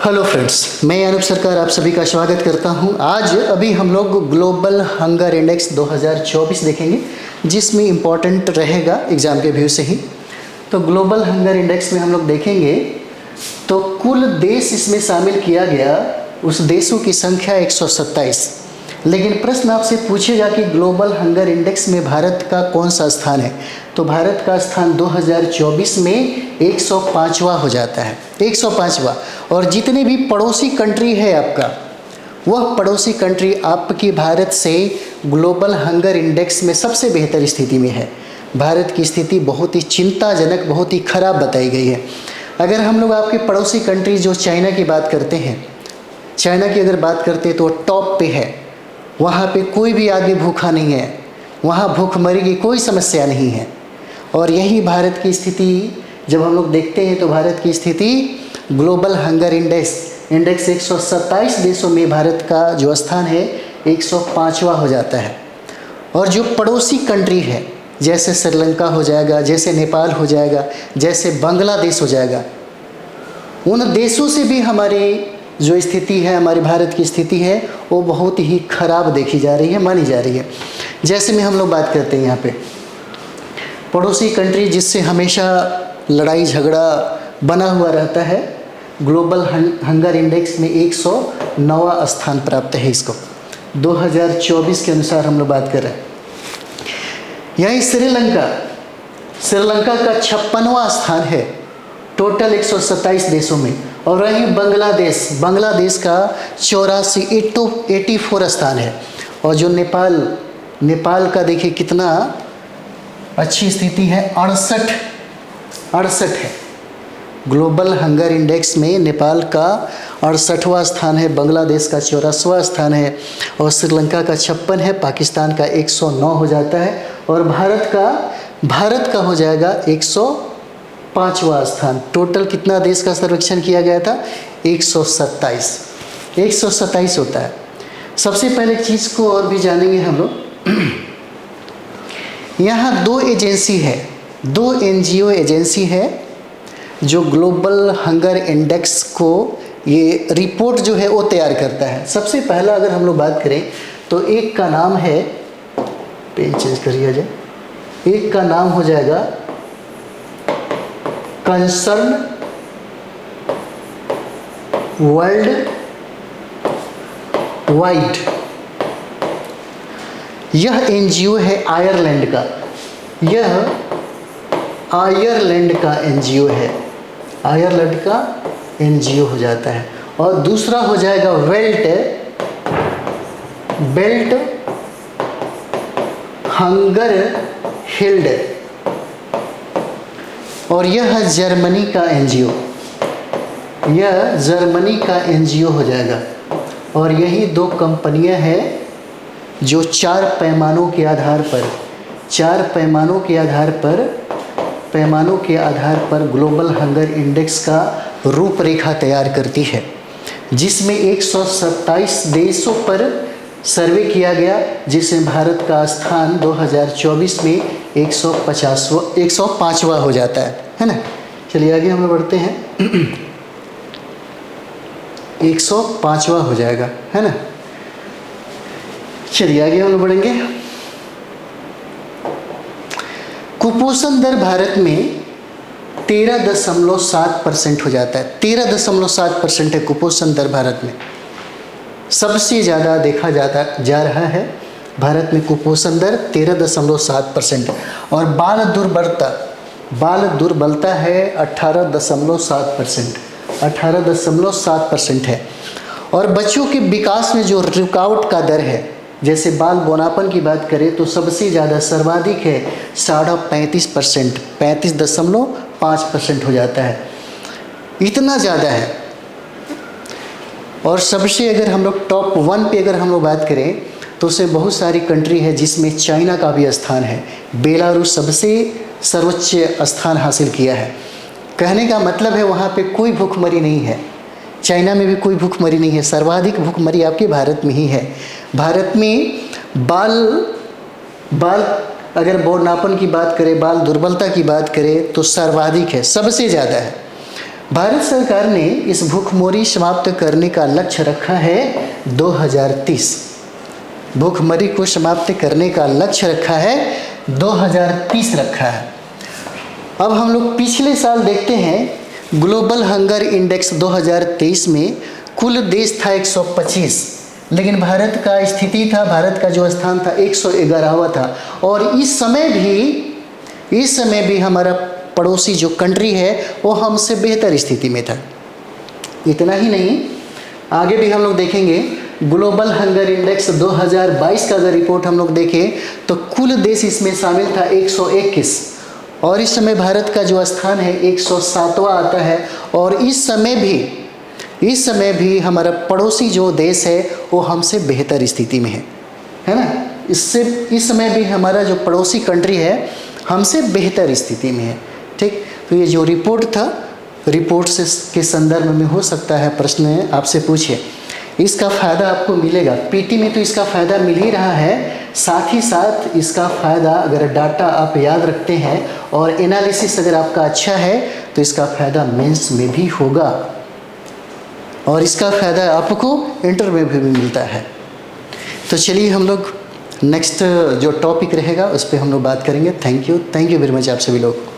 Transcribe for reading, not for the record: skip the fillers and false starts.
Hello friends, मैं अनूप सरकार आप सभी का स्वागत करता हूं। आज अभी हम लोग ग्लोबल हंगर इंडेक्स 2024 देखेंगे, जिसमें इम्पॉर्टेंट रहेगा एग्ज़ाम के व्यू से ही। तो ग्लोबल हंगर इंडेक्स में हम लोग देखेंगे तो कुल देश इसमें शामिल किया गया, उस देशों की संख्या 127। लेकिन प्रश्न आपसे पूछेगा कि ग्लोबल हंगर इंडेक्स में भारत का कौन सा स्थान है, तो भारत का स्थान 2024 में 105वां हो जाता है, 105वां। और जितने भी पड़ोसी कंट्री है आपका, वह पड़ोसी कंट्री आपकी भारत से ग्लोबल हंगर इंडेक्स में सबसे बेहतर स्थिति में है। भारत की स्थिति बहुत ही चिंताजनक, बहुत ही खराब बताई गई है। अगर हम लोग आपके पड़ोसी कंट्री जो चाइना की बात करते हैं, चाइना की अगर बात करते हैं तो टॉप पे है। वहाँ पे कोई भी आदमी भूखा नहीं है, वहाँ भूखमरी की कोई समस्या नहीं है। और यही भारत की स्थिति जब हम लोग देखते हैं तो भारत की स्थिति ग्लोबल हंगर इंडेक्स 127 देशों में भारत का जो स्थान है 105वां हो जाता है। और जो पड़ोसी कंट्री है, जैसे श्रीलंका हो जाएगा, जैसे नेपाल हो जाएगा, जैसे बांग्लादेश हो जाएगा, उन देशों से भी हमारी जो स्थिति है, हमारे भारत की स्थिति है, वो बहुत ही खराब देखी जा रही है, मानी जा रही है। जैसे में हम लोग बात करते हैं यहाँ पे पड़ोसी कंट्री जिससे हमेशा लड़ाई झगड़ा बना हुआ रहता है, ग्लोबल हंगर इंडेक्स में 109वां स्थान प्राप्त है इसको, 2024 के अनुसार हम लोग बात कर रहे हैं। यही श्रीलंका का 56वां स्थान है टोटल 127 देशों में। और वहीं बांग्लादेश का 84 स्थान है। और जो नेपाल का देखिए कितना अच्छी स्थिति है, 68 है। ग्लोबल हंगर इंडेक्स में नेपाल का 68वां स्थान है, बांग्लादेश का 84वां स्थान है, और श्रीलंका का 56 है, पाकिस्तान का 109 हो जाता है, और भारत का हो जाएगा 105वां स्थान। टोटल कितना देश का सर्वेक्षण किया गया था? 127 होता है। सबसे पहले चीज़ को और भी जानेंगे हम लोग। यहाँ दो NGO एजेंसी है जो ग्लोबल हंगर इंडेक्स को ये रिपोर्ट जो है वो तैयार करता है। सबसे पहला अगर हम लोग बात करें तो एक का नाम है, पेन चेंज करिए जाए, एक का नाम हो जाएगा कंसर्न वर्ल्ड वाइड। यह NGO है आयरलैंड का, यह आयरलैंड का NGO है, आयरलैंड का NGO हो जाता है। और दूसरा हो जाएगा बेल्ट हंगर हिल्ड, और यह जर्मनी का NGO, यह जर्मनी का NGO हो जाएगा। और यही दो कंपनियां हैं जो चार पैमानों के आधार पर ग्लोबल हंगर इंडेक्स का रूपरेखा तैयार करती है, जिसमें 127 देशों पर सर्वे किया गया, जिसमें भारत का स्थान 2024 में 105वां हो जाता है ना। चलिए आगे हम लोग बढ़ते हैं। 105वां हो जाएगा, है ना। चलिए आगे हम लोग बढ़ेंगे। कुपोषण दर भारत में 13.7% हो जाता है, 13.7% है कुपोषण दर भारत में। सबसे ज़्यादा देखा जा रहा है भारत में कुपोषण दर 13.7%। और बाल दुर्बलता है 18.7% है। और बच्चों के विकास में जो रुकावट का दर है, जैसे बाल बौनापन की बात करें तो सबसे ज़्यादा सर्वाधिक है 35%, 35.5% हो जाता है, इतना ज़्यादा है। और सबसे अगर हम लोग टॉप 1 पे अगर हम लोग बात करें तो उसमें बहुत सारी कंट्री है, जिसमें चाइना का भी स्थान है। बेलारूस सबसे सर्वोच्च स्थान हासिल किया है। कहने का मतलब है वहाँ पे कोई भूखमरी नहीं है, चाइना में भी कोई भूखमरी नहीं है। सर्वाधिक भूखमरी आपके भारत में ही है। भारत में बाल अगर बौनापन की बात करें, बाल दुर्बलता की बात करें तो सर्वाधिक है, सबसे ज़्यादा है। भारत सरकार ने इस भूखमरी समाप्त करने का लक्ष्य रखा है 2030। भूखमरी को समाप्त करने का लक्ष्य रखा है 2030 रखा है। अब हम लोग पिछले साल देखते हैं ग्लोबल हंगर इंडेक्स 2023 में कुल देश था 125, लेकिन भारत का स्थिति था, भारत का जो स्थान था 111वां था। और इस समय भी हमारा पड़ोसी जो कंट्री है वो हमसे बेहतर स्थिति में था। इतना ही नहीं, आगे भी हम लोग देखेंगे ग्लोबल हंगर इंडेक्स 2022 का अगर रिपोर्ट हम लोग देखें तो कुल देश इसमें शामिल था 121, और इस समय भारत का जो स्थान है 107वां आता है। और इस समय भी हमारा पड़ोसी जो देश है वो हमसे बेहतर स्थिति में है ना। इस समय भी हमारा जो पड़ोसी कंट्री है हमसे बेहतर स्थिति में है। ठीक, तो ये जो रिपोर्ट था, रिपोर्ट से के संदर्भ में हो सकता है प्रश्न आपसे पूछे। इसका फ़ायदा आपको मिलेगा पीटी में, तो इसका फ़ायदा मिल ही रहा है, साथ ही साथ इसका फ़ायदा अगर डाटा आप याद रखते हैं और एनालिसिस अगर आपका अच्छा है तो इसका फ़ायदा मेंस में भी होगा, और इसका फ़ायदा आपको इंटर में भी मिलता है। तो चलिए हम लोग नेक्स्ट जो टॉपिक रहेगा उस पर हम लोग बात करेंगे। थैंक यू वेरी मच आप सभी लोग।